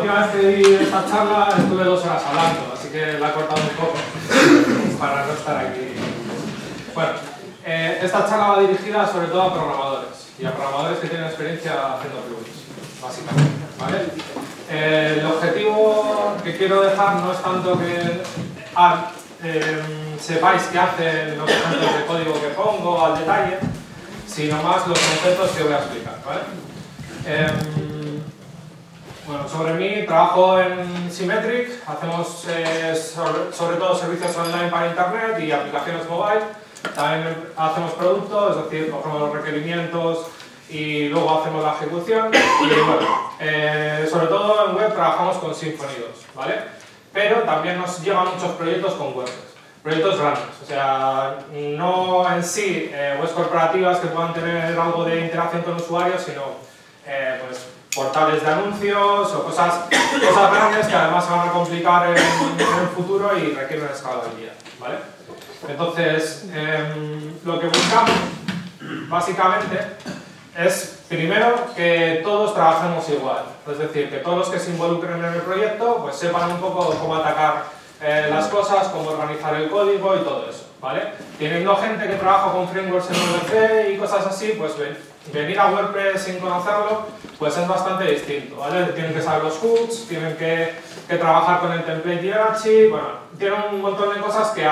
última vez que di esta charla estuve 2 horas hablando, así que la he cortado un poco para no estar aquí. Bueno, esta charla va dirigida sobre todo a programadores y a programadores que tienen experiencia haciendo plugins, básicamente, ¿vale? El objetivo que quiero dejar no es tanto que sepáis qué hacen los ejemplos de código que pongo al detalle, sino más los conceptos que voy a explicar, ¿vale? Bueno, sobre mí, trabajo en Symmetric, hacemos sobre todo servicios online para internet y aplicaciones mobile. También hacemos productos, es decir, cogemos los requerimientos y luego hacemos la ejecución. Y bueno, sobre todo en web trabajamos con Symfony 2, ¿vale? Pero también nos llegan muchos proyectos con WordPress. Proyectos grandes, o sea, no en sí webs corporativas que puedan tener algo de interacción con usuarios, sino pues, portales de anuncios o cosas grandes que además se van a complicar en el futuro y requieren escalabilidad, ¿vale? Entonces, lo que buscamos básicamente es, primero, que todos trabajemos igual, es decir, que todos los que se involucren en el proyecto pues sepan un poco cómo atacar las cosas, cómo organizar el código y todo eso, ¿vale? Teniendo gente que trabaja con frameworks en VC y cosas así, pues venir a WordPress sin conocerlo, pues es bastante distinto, ¿vale? Tienen que saber los hooks, tienen que trabajar con el template hierarchy, bueno, tienen un montón de cosas que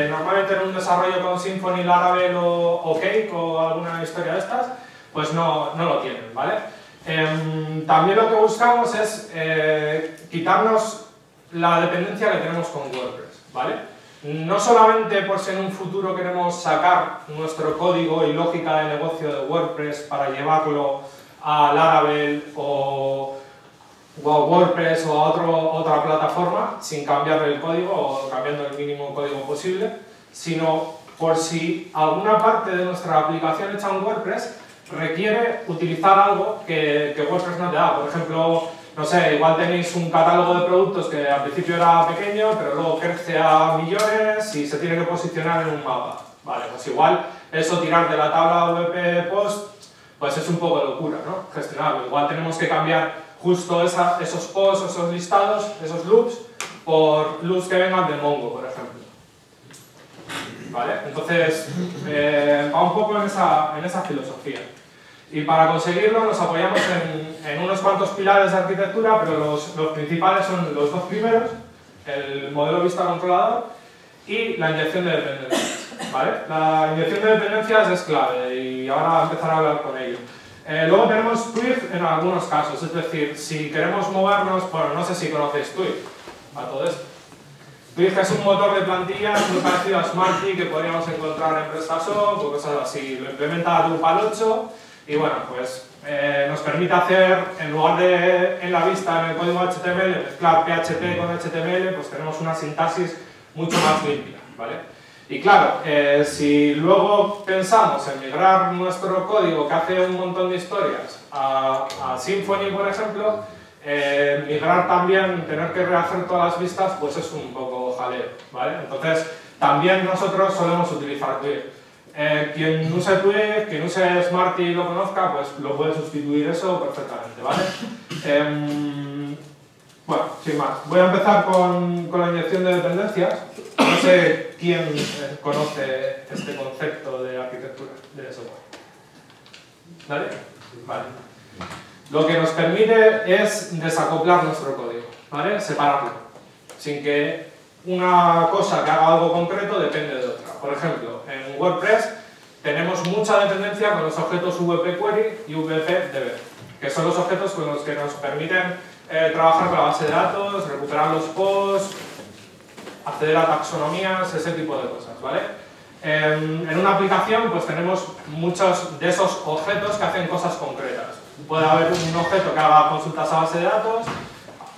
normalmente en un desarrollo con Symfony, Laravel o Cake o alguna historia de estas, pues no lo tienen, ¿vale? También lo que buscamos es quitarnos la dependencia que tenemos con WordPress, ¿vale? No solamente por si en un futuro queremos sacar nuestro código y lógica de negocio de WordPress para llevarlo a Laravel o a WordPress o a otra plataforma sin cambiar el código o cambiando el mínimo código posible, sino por si alguna parte de nuestra aplicación hecha en WordPress requiere utilizar algo que WordPress no te da. Por ejemplo, no sé, igual tenéis un catálogo de productos que al principio era pequeño, pero luego crece a millones y se tiene que posicionar en un mapa. Vale, pues igual eso tirar de la tabla WP Post, pues es un poco de locura, ¿no? Gestionarlo. Igual tenemos que cambiar justo esos posts, esos listados, esos loops, por loops que vengan de Mongo, por ejemplo. ¿Vale? Entonces, va un poco en esa filosofía. Y para conseguirlo nos apoyamos en unos cuantos pilares de arquitectura, pero los principales son los 2 primeros, el modelo vista controlador y la inyección de dependencias, ¿vale? La inyección de dependencias es clave y ahora empezaré a hablar con ello. Luego tenemos Twig en algunos casos, es decir, si queremos movernos, bueno, no sé si conocéis Twig, a todo esto. Twig es un motor de plantillas muy parecido a Smarty que podríamos encontrar en PrestaShop o cosas así. Lo implementa Drupal 8 y bueno, pues nos permite hacer, en lugar de en la vista en el código HTML, mezclar PHP con HTML, pues tenemos una sintaxis mucho más limpia, ¿vale? Y claro, si luego pensamos en migrar nuestro código que hace un montón de historias a Symfony, por ejemplo, migrar también, tener que rehacer todas las vistas, pues es un poco jaleo, ¿vale? Entonces, también nosotros solemos utilizar Twig. Quien use Twig, quien use Smarty y lo conozca, pues lo puede sustituir eso perfectamente, ¿vale? Bueno, sin más, voy a empezar con la inyección de dependencias. No sé quién conoce este concepto de arquitectura de software. ¿Vale? Vale. Lo que nos permite es desacoplar nuestro código, ¿vale? Separarlo, sin que una cosa que haga algo concreto depende de otra. Por ejemplo, en WordPress tenemos mucha dependencia con los objetos WP Query y WP-DB, que son los objetos con los que nos permiten trabajar con la base de datos, recuperar los posts, acceder a taxonomías, ese tipo de cosas, ¿vale? En una aplicación pues tenemos muchos de esos objetos que hacen cosas concretas. Puede haber un objeto que haga consultas a base de datos,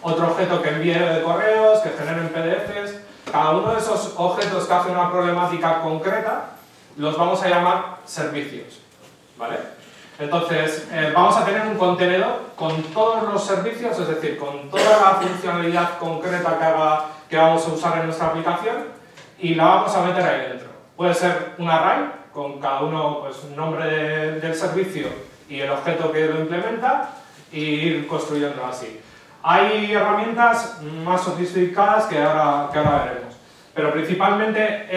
otro objeto que envíe correos, que generen PDFs. Cada uno de esos objetos que hace una problemática concreta los vamos a llamar servicios, ¿vale? Entonces, vamos a tener un contenedor con todos los servicios, es decir, con toda la funcionalidad concreta que vamos a usar en nuestra aplicación y la vamos a meter ahí dentro. Puede ser un array, con cada uno pues, un nombre del servicio y el objeto que lo implementa, y ir construyendo así. Hay herramientas más sofisticadas que ahora veremos, pero principalmente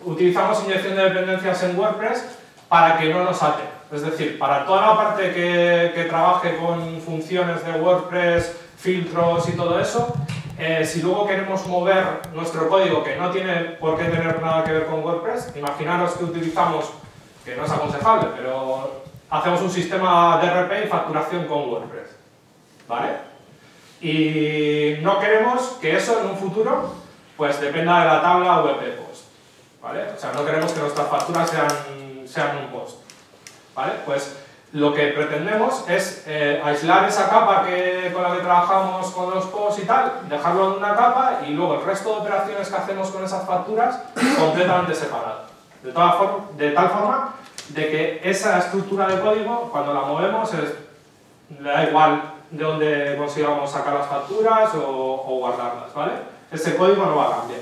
utilizamos inyección de dependencias en WordPress para que no nos ate. Es decir, para toda la parte que trabaje con funciones de WordPress, filtros y todo eso, si luego queremos mover nuestro código que no tiene por qué tener nada que ver con WordPress, imaginaros que utilizamos, que no es aconsejable, pero hacemos un sistema de RP y facturación con WordPress, ¿vale? Y no queremos que eso en un futuro pues dependa de la tabla WP Post, ¿vale? O sea, no queremos que nuestras facturas sean un post, ¿vale? Pues lo que pretendemos es aislar esa capa con la que trabajamos con los posts y tal, dejarlo en una capa y luego el resto de operaciones que hacemos con esas facturas completamente separado. De tal forma de que esa estructura de código, cuando la movemos, le da igual de dónde consigamos sacar las facturas o guardarlas, ¿vale? Ese código no va a cambiar.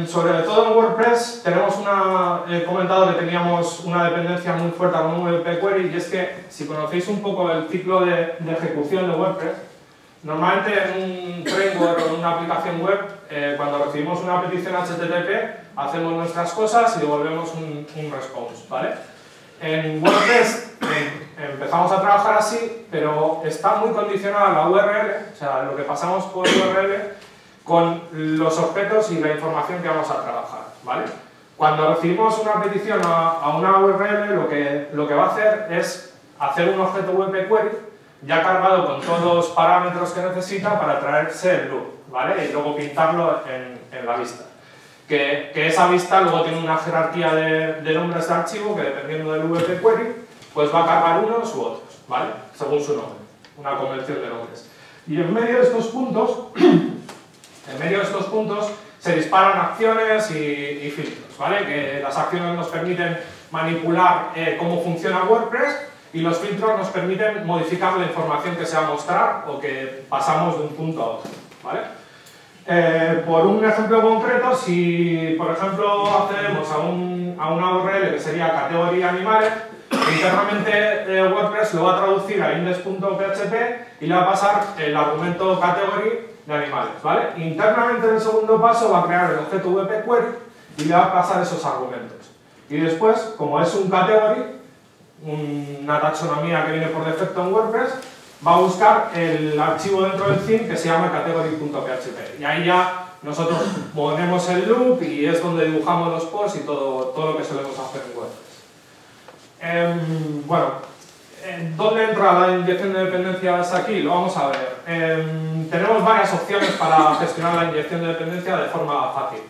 Sobre todo en WordPress he comentado que teníamos una dependencia muy fuerte con un WP Query, y es que si conocéis un poco el ciclo de ejecución de WordPress, normalmente en un framework o en una aplicación web, cuando recibimos una petición HTTP, hacemos nuestras cosas y devolvemos un response, ¿vale? En WordPress empezamos a trabajar así, pero está muy condicionada la URL, o sea, lo que pasamos por URL, con los objetos y la información que vamos a trabajar, ¿vale? Cuando recibimos una petición a una URL, lo que va a hacer es hacer un objeto WP Query ya cargado con todos los parámetros que necesita para traerse el loop, ¿vale? Y luego pintarlo en la vista. Que esa vista luego tiene una jerarquía de nombres de archivo que, dependiendo del WP Query, pues va a cargar unos u otros, ¿vale? Según su nombre, una convención de nombres. Y en medio de estos puntos, se disparan acciones y filtros, ¿vale? Que las acciones nos permiten manipular cómo funciona WordPress, y los filtros nos permiten modificar la información que se va a mostrar o que pasamos de un punto a otro, ¿vale? Por un ejemplo concreto, si por ejemplo accedemos a una URL que sería categoría animales, internamente WordPress lo va a traducir a index.php y le va a pasar el argumento category de animales, ¿vale? Internamente, en el segundo paso, va a crear el objeto WP Query y le va a pasar esos argumentos. Y después, como es un category, una taxonomía que viene por defecto en WordPress, va a buscar el archivo dentro del theme que se llama category.php. Y ahí ya nosotros ponemos el loop y es donde dibujamos los posts y todo lo que solemos hacer en WordPress. Bueno, ¿dónde entra la inyección de dependencias aquí? Lo vamos a ver. Tenemos varias opciones para gestionar la inyección de dependencia de forma fácil.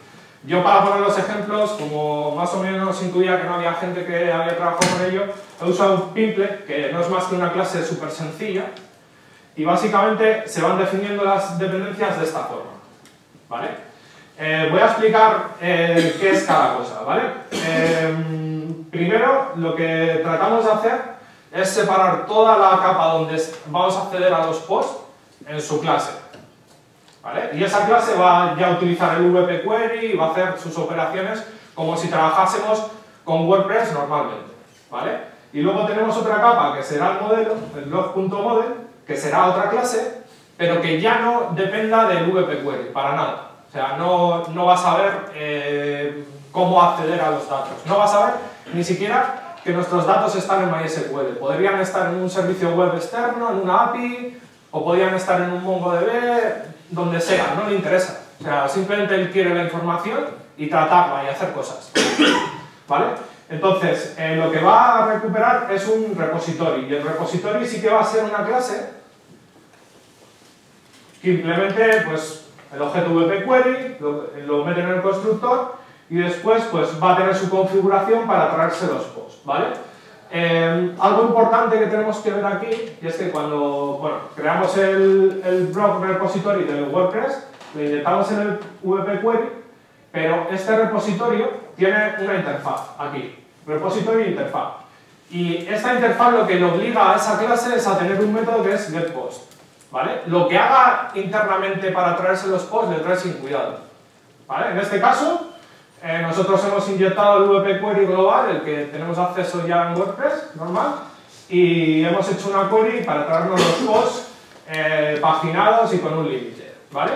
Yo, para poner los ejemplos, como más o menos intuía que no había gente que había trabajado con ello, he usado un Pimple, que no es más que una clase súper sencilla, y básicamente se van definiendo las dependencias de esta forma, ¿vale? Voy a explicar qué es cada cosa, ¿vale? Primero, lo que tratamos de hacer es separar toda la capa donde vamos a acceder a los posts en su clase, ¿vale? Y esa clase va ya a utilizar el WP Query y va a hacer sus operaciones como si trabajásemos con WordPress normalmente, ¿vale? Y luego tenemos otra capa que será el modelo, el blog.model, que será otra clase, pero que ya no dependa del WP Query, para nada. O sea, no va a saber cómo acceder a los datos. No va a saber ni siquiera que nuestros datos están en MySQL. Podrían estar en un servicio web externo, en una API, o podrían estar en un MongoDB, donde sea, no le interesa. O sea, simplemente él quiere la información y tratarla y hacer cosas, ¿vale? Entonces, lo que va a recuperar es un repository, y el repository sí que va a ser una clase que implemente pues, el objeto WP Query, lo mete en el constructor y después pues, va a tener su configuración para traerse los posts, ¿vale? Algo importante que tenemos que ver aquí, y es que cuando creamos el blog repository del WordPress, lo inyectamos en el WP Query, pero este repositorio tiene una interfaz aquí, repository e interfaz. Y esta interfaz lo que le obliga a esa clase es a tener un método que es getPost, ¿vale? Lo que haga internamente para traerse los posts le trae sin cuidado, ¿vale? En este caso, nosotros hemos inyectado el WP Query global, el que tenemos acceso ya en WordPress, normal, y hemos hecho una query para traernos los posts paginados y con un límite, ¿vale?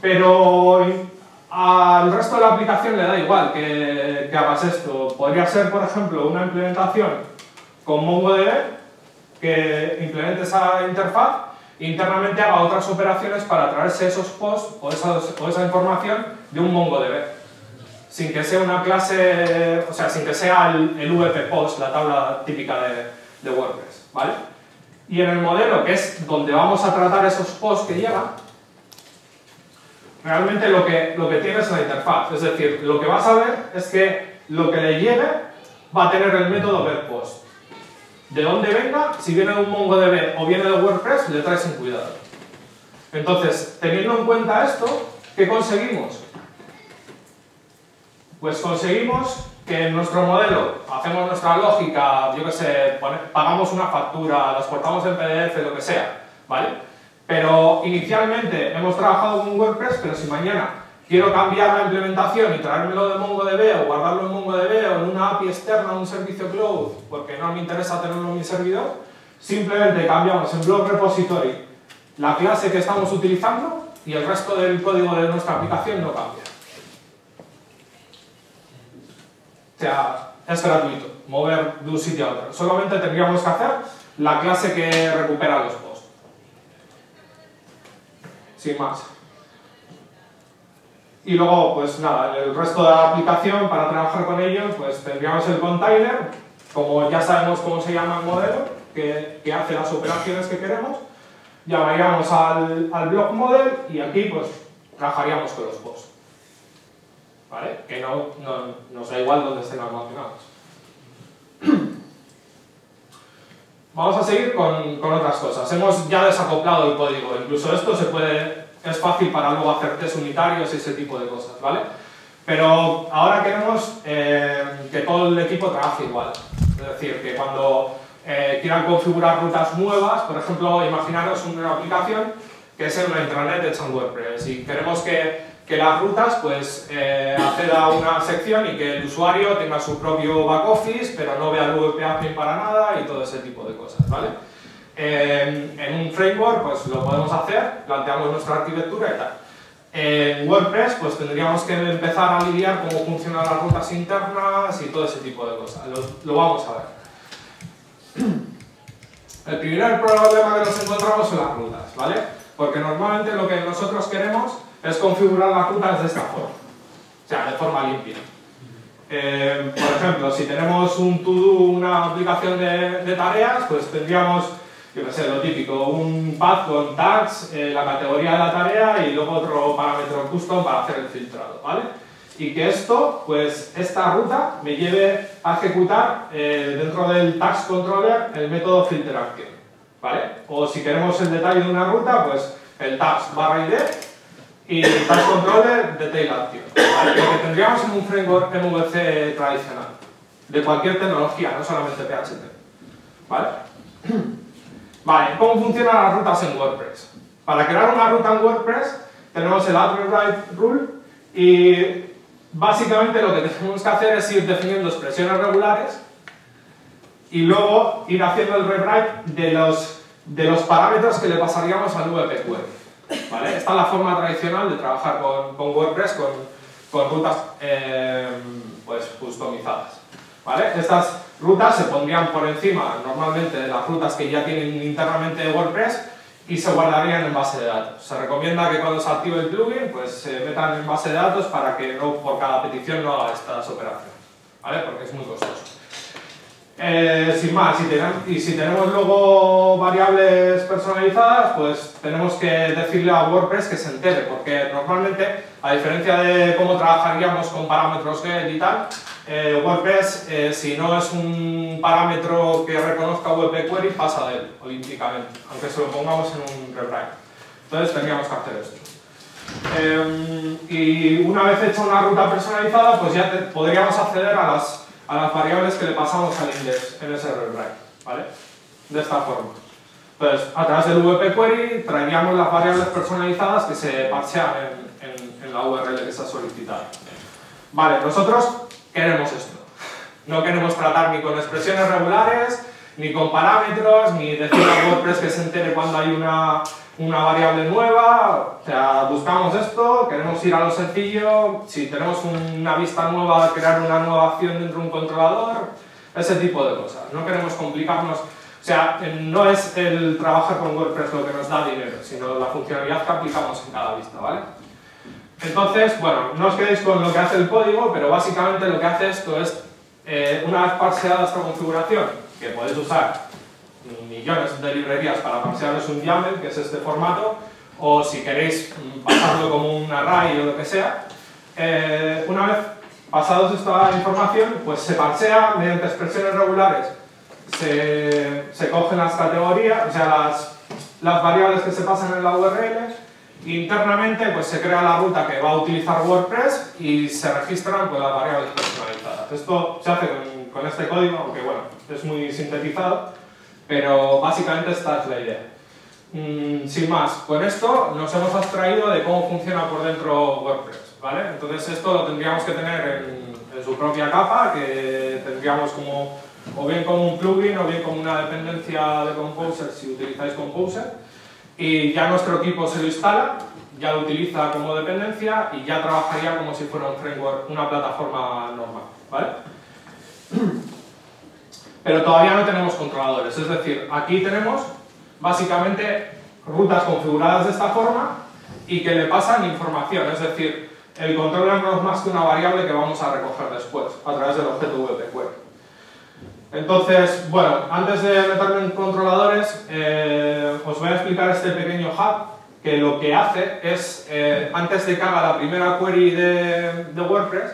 Pero al resto de la aplicación le da igual que hagas esto. Podría ser, por ejemplo, una implementación con MongoDB que implemente esa interfaz e internamente haga otras operaciones para traerse esos posts o esa información de un MongoDB. Sin que sea una clase, o sea, sin que sea el WP Post, la tabla típica de WordPress, ¿vale? Y en el modelo, que es donde vamos a tratar esos posts que llegan, realmente lo que tiene es la interfaz. Es decir, lo que vas a ver es que lo que le llegue va a tener el método getPost. De dónde venga, si viene de un MongoDB o viene de WordPress, le traes sin cuidado. Entonces, teniendo en cuenta esto, ¿qué conseguimos? Pues conseguimos que en nuestro modelo hacemos nuestra lógica, yo que sé, pagamos una factura, la exportamos en PDF, lo que sea, ¿vale? Pero inicialmente hemos trabajado con WordPress, pero si mañana quiero cambiar la implementación y traérmelo de MongoDB o guardarlo en MongoDB o en una API externa, un servicio cloud, porque no me interesa tenerlo en mi servidor, simplemente cambiamos en blog repository la clase que estamos utilizando y el resto del código de nuestra aplicación no cambia. O sea, es gratuito, mover de un sitio a otro. Solamente tendríamos que hacer la clase que recupera los posts. Sin más. Y luego, pues nada, el resto de la aplicación, para trabajar con ello, pues tendríamos el container, como ya sabemos cómo se llama el modelo, que hace las operaciones que queremos. Llamaríamos al blog model y aquí, pues, trabajaríamos con los posts. ¿Vale? Que no nos da igual dónde estén almacenados. Vamos a seguir con otras cosas. Hemos ya desacoplado el código, incluso esto es fácil para luego hacer test unitarios y ese tipo de cosas, ¿vale? Pero ahora queremos que todo el equipo trabaje igual. Es decir, que cuando quieran configurar rutas nuevas, por ejemplo, imaginaros una aplicación que es en una intranet hecha en WordPress y queremos que las rutas pues acceda a una sección y que el usuario tenga su propio backoffice, pero no vea el WP Admin para nada y todo ese tipo de cosas, ¿vale? En un framework pues lo podemos hacer, planteamos nuestra arquitectura y tal. En WordPress pues tendríamos que empezar a lidiar cómo funcionan las rutas internas y todo ese tipo de cosas. Lo vamos a ver. El primer problema que nos encontramos son las rutas, ¿vale? Porque normalmente lo que nosotros queremos es configurar las rutas de esta forma, o sea, de forma limpia. Por ejemplo, si tenemos un to-do, una aplicación de tareas, pues tendríamos, yo qué sé, lo típico, un path con tags, la categoría de la tarea y luego otro parámetro custom para hacer el filtrado, ¿vale? Y que esto, pues esta ruta me lleve a ejecutar dentro del tags controller el método filterAction, ¿vale? O si queremos el detalle de una ruta, pues el tags /id y tags controller detail action, ¿vale? Lo que tendríamos en un framework MVC tradicional, de cualquier tecnología, no solamente PHP, ¿vale? Vale, ¿cómo funcionan las rutas en WordPress? Para crear una ruta en WordPress tenemos el add rewrite rule y básicamente lo que tenemos que hacer es ir definiendo expresiones regulares y luego ir haciendo el rewrite de los parámetros que le pasaríamos al WP Query. ¿Vale? Esta es la forma tradicional de trabajar con WordPress con rutas pues, customizadas. ¿Vale? Estas rutas se pondrían por encima normalmente de las rutas que ya tienen internamente WordPress y se guardarían en base de datos. Se recomienda que cuando se active el plugin pues se metan en base de datos para que no por cada petición no haga estas operaciones, ¿vale? Porque es muy costoso. Sin más, si tenemos luego variables personalizadas, pues tenemos que decirle a WordPress que se entere, porque normalmente, a diferencia de cómo trabajaríamos con parámetros get y tal, WordPress, si no es un parámetro que reconozca WP Query, pasa de él, olímpicamente, aunque se lo pongamos en un rewrite. Entonces tendríamos que hacer esto. Y una vez hecha una ruta personalizada, pues ya podríamos acceder a las variables que le pasamos al index en ese rewrite, ¿vale? De esta forma. Entonces, a través del WP Query traeríamos las variables personalizadas que se parchean en la URL que se ha solicitado. Vale, nosotros queremos esto. No queremos tratar ni con expresiones regulares, ni con parámetros, ni decir a WordPress que se entere cuando hay una variable nueva. O sea, buscamos esto, queremos ir a lo sencillo. Si tenemos una vista nueva, crear una nueva acción dentro de un controlador, ese tipo de cosas. No queremos complicarnos. O sea, no es el trabajar con WordPress lo que nos da dinero, sino la funcionalidad que aplicamos en cada vista, ¿vale? Entonces, bueno, no os quedéis con lo que hace el código, pero básicamente lo que hace esto es, una vez parseada esta configuración, que podéis usar millones de librerías para parsearos un YAML, que es este formato, o si queréis pasarlo como un array o lo que sea, una vez pasados esta información, pues se parsea mediante expresiones regulares, se cogen las categorías, o sea, las variables que se pasan en la URL, internamente pues se crea la ruta que va a utilizar WordPress y se registran pues, las variables personalizadas. Esto se hace con este código, aunque bueno, es muy sintetizado, pero básicamente esta es la idea. Sin más, con esto nos hemos abstraído de cómo funciona por dentro WordPress, ¿vale? Entonces esto lo tendríamos que tener en su propia capa, que tendríamos como, o bien como un plugin o bien como una dependencia de Composer si utilizáis Composer. Y ya nuestro equipo se lo instala, ya lo utiliza como dependencia y ya trabajaría como si fuera un framework, una plataforma normal, ¿vale? Pero todavía no tenemos controladores, es decir, aquí tenemos básicamente rutas configuradas de esta forma y que le pasan información, es decir, el controller no es más que una variable que vamos a recoger después a través del objeto WP-Query. Entonces, bueno, antes de meterme en controladores, os voy a explicar este pequeño hub que lo que hace es, antes de que haga la primera query de WordPress,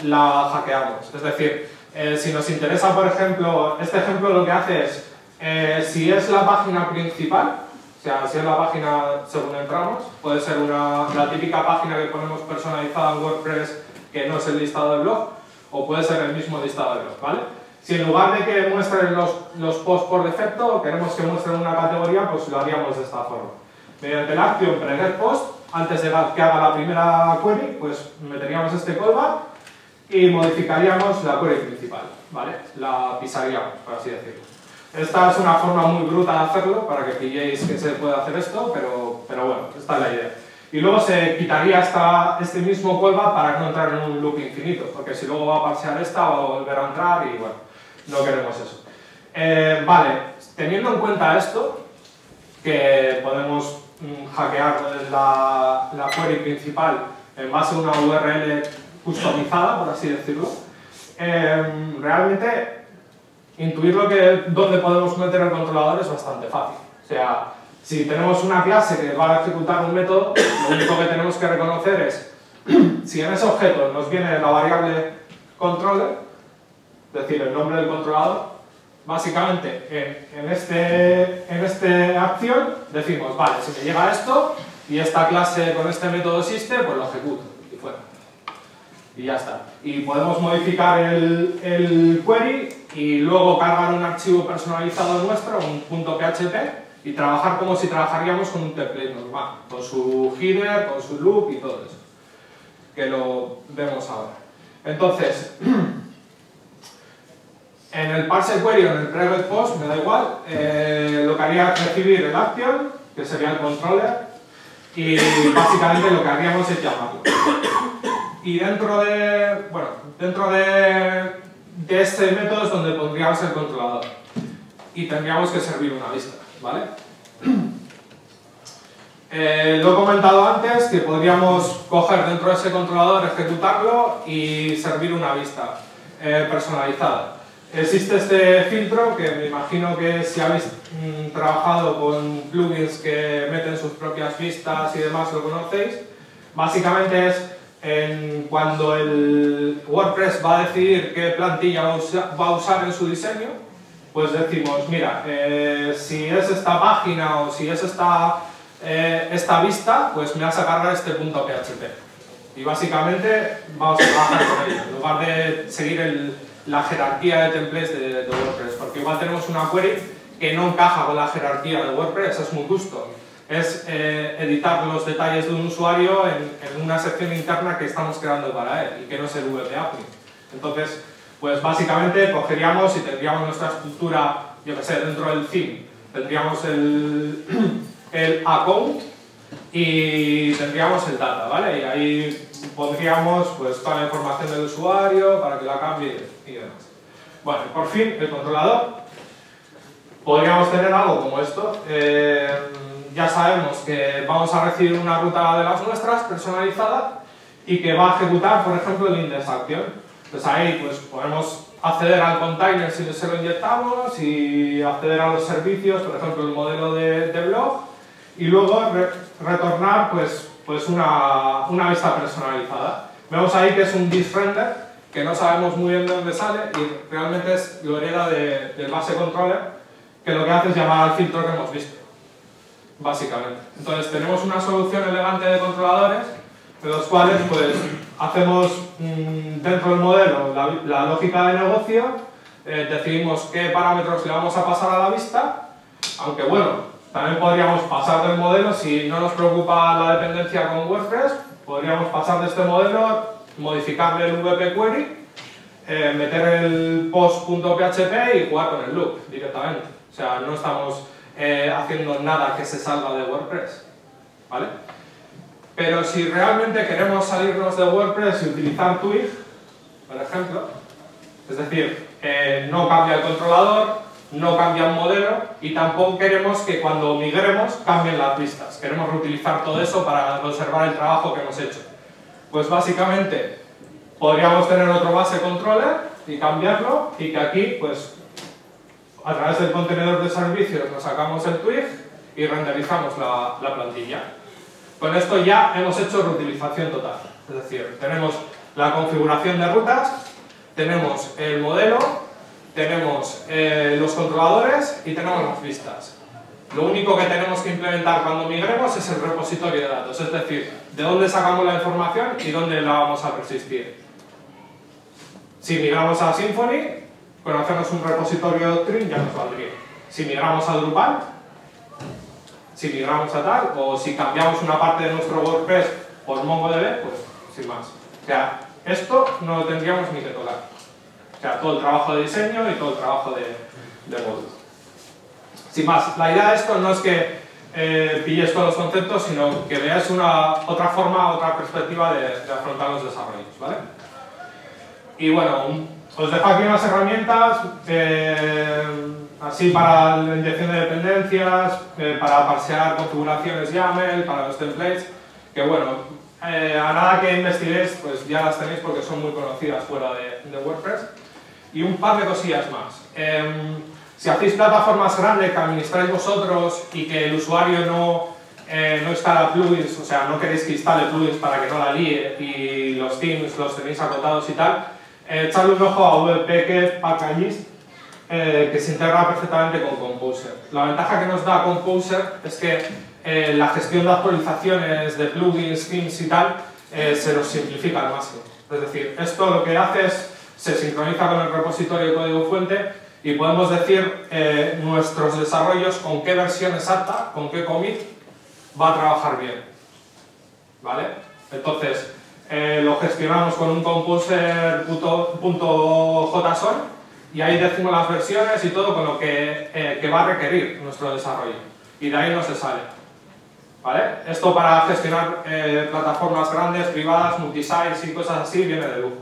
la hackeamos. Es decir, si nos interesa, por ejemplo, este ejemplo lo que hace es, si es la página principal, o sea, si es la página según entramos, puede ser la típica página que ponemos personalizada en WordPress que no es el listado de blog, o puede ser el mismo listado de blog, ¿vale? Si en lugar de que muestren los posts por defecto, queremos que muestren una categoría, pues lo haríamos de esta forma. Mediante la acción pre-get-post, antes de que haga la primera query, pues meteríamos este callback y modificaríamos la query principal, ¿vale? La pisaríamos, por así decirlo. Esta es una forma muy bruta de hacerlo, para que pilléis que se puede hacer esto, pero bueno, esta es la idea. Y luego se quitaría este mismo callback para no entrar en un loop infinito, porque si luego va a parsear esta, va a volver a entrar y bueno, no queremos eso. Vale, teniendo en cuenta esto, que podemos hackear la query principal en base a una URL customizada, por así decirlo, realmente intuir dónde podemos meter el controlador es bastante fácil. O sea, si tenemos una clase que va a ejecutar un método, lo único que tenemos que reconocer es si en ese objeto nos viene la variable controller, es decir, el nombre del controlador, básicamente en esta acción decimos, vale, si me llega esto y esta clase con este método existe, pues lo ejecuto y fuera. Y ya está. Y podemos modificar el query y luego cargar un archivo personalizado nuestro, un .php, y trabajar como si trabajaríamos con un template normal, con su header, con su loop y todo eso, que lo vemos ahora. Entonces, en el parse query o en el pre-get post, me da igual, lo que haría es recibir el action, que sería el controller, y básicamente lo que haríamos es llamarlo. Y dentro de este método es donde pondríamos el controlador. Y tendríamos que servir una vista, ¿vale? Lo he comentado antes, que podríamos coger dentro de ese controlador, ejecutarlo y servir una vista personalizada. Existe este filtro que me imagino que si habéis trabajado con plugins que meten sus propias vistas y demás lo conocéis. Básicamente es cuando el WordPress va a decidir qué plantilla va a usar en su diseño, pues decimos, mira, si es esta página o si es esta vista, pues me vas a cargar este .php. Y básicamente vamos a trabajar con ello, en lugar de seguir la jerarquía de templates de WordPress, porque igual tenemos una query que no encaja con la jerarquía de WordPress, es muy custom. Es editar los detalles de un usuario en una sección interna que estamos creando para él y que no es el WP Admin. Entonces, pues básicamente cogeríamos y tendríamos nuestra estructura yo que sé, dentro del theme tendríamos el account y tendríamos el data, ¿vale? Y ahí pondríamos pues toda la información del usuario para que la cambie y demás. Bueno, y por fin, el controlador. Podríamos tener algo como esto. Ya sabemos que vamos a recibir una ruta de las nuestras personalizada y que va a ejecutar, por ejemplo, el index action. Pues ahí pues, podemos acceder al container si se lo inyectamos y acceder a los servicios, por ejemplo, el modelo de blog, y luego retornar pues una vista personalizada. Vemos ahí que es un disrender, que no sabemos muy bien de dónde sale y realmente lo hereda del base controller, que lo que hace es llamar al filtro que hemos visto, básicamente. Entonces tenemos una solución elegante de controladores, de los cuales pues hacemos dentro del modelo la lógica de negocio, decidimos qué parámetros le vamos a pasar a la vista, aunque bueno, también podríamos pasar del modelo, si no nos preocupa la dependencia con WordPress, podríamos pasar de este modelo, modificarle el WP Query, meter el post.php y jugar con el loop directamente. O sea, no estamos haciendo nada que se salga de WordPress, ¿vale? Pero si realmente queremos salirnos de WordPress y utilizar Twig, por ejemplo, es decir, no cambia el controlador, no cambia un modelo y tampoco queremos que cuando migremos cambien las vistas. Queremos reutilizar todo eso para conservar el trabajo que hemos hecho. Pues básicamente podríamos tener otro base controller y cambiarlo y que aquí, pues, a través del contenedor de servicios nos sacamos el Twig y renderizamos la plantilla. Con esto ya hemos hecho reutilización total. Es decir, tenemos la configuración de rutas, tenemos el modelo, tenemos los controladores y tenemos las vistas. Lo único que tenemos que implementar cuando migremos es el repositorio de datos, es decir, de dónde sacamos la información y dónde la vamos a persistir. Si migramos a Symfony, con hacernos un repositorio Doctrine ya nos valdría. Si migramos a Drupal, si migramos a tal, o si cambiamos una parte de nuestro WordPress por MongoDB, pues sin más. O sea, esto no lo tendríamos ni que tocar. O sea, todo el trabajo de diseño y todo el trabajo de módulo. Sin más, la idea de esto no es que pilles todos los conceptos, sino que veáis otra forma, otra perspectiva de afrontar los desarrollos, ¿vale? Y bueno, os dejo aquí unas herramientas, así para la inyección de dependencias, para parsear configuraciones YAML, para los templates, que bueno, a nada que investiguéis, pues ya las tenéis porque son muy conocidas fuera de WordPress. Y un par de cosillas más. Si hacéis plataformas grandes que administráis vosotros y que el usuario no instala plugins, o sea, no queréis que instale plugins para que no la líe y los themes los tenéis acotados y tal, echadle un ojo a wp packages, que se integra perfectamente con Composer. La ventaja que nos da Composer es que la gestión de actualizaciones de plugins, themes y tal, se nos simplifica al máximo. Es decir, esto lo que hace es se sincroniza con el repositorio de código fuente y podemos decir nuestros desarrollos con qué versión exacta, con qué commit va a trabajar bien, ¿vale? Entonces, lo gestionamos con un composer.json y ahí decimos las versiones y todo con lo que va a requerir nuestro desarrollo y de ahí no se sale, ¿vale? Esto para gestionar plataformas grandes, privadas, multisites y cosas así viene de lujo.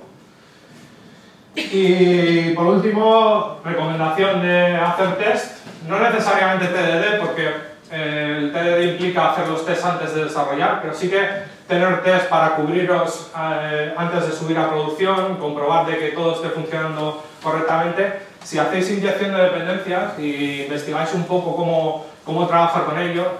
Y por último, recomendación de hacer test, no necesariamente TDD porque el TDD implica hacer los tests antes de desarrollar, pero sí que tener test para cubriros antes de subir a producción, comprobar de que todo esté funcionando correctamente. Si hacéis inyección de dependencias y investigáis un poco cómo trabajar con ello,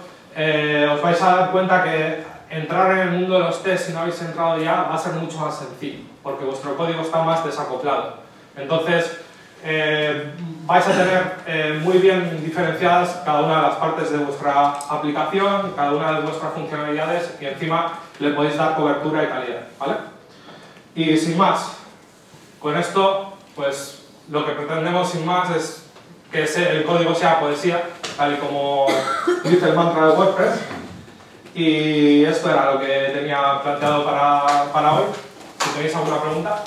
os vais a dar cuenta que entrar en el mundo de los tests si no habéis entrado ya va a ser mucho más sencillo, porque vuestro código está más desacoplado. Entonces, vais a tener muy bien diferenciadas cada una de las partes de vuestra aplicación, cada una de vuestras funcionalidades y encima le podéis dar cobertura y calidad, ¿vale? Y sin más, con esto, pues lo que pretendemos sin más es que el código sea poesía, tal y como dice el mantra de WordPress. Y esto era lo que tenía planteado para hoy. Si tenéis alguna pregunta.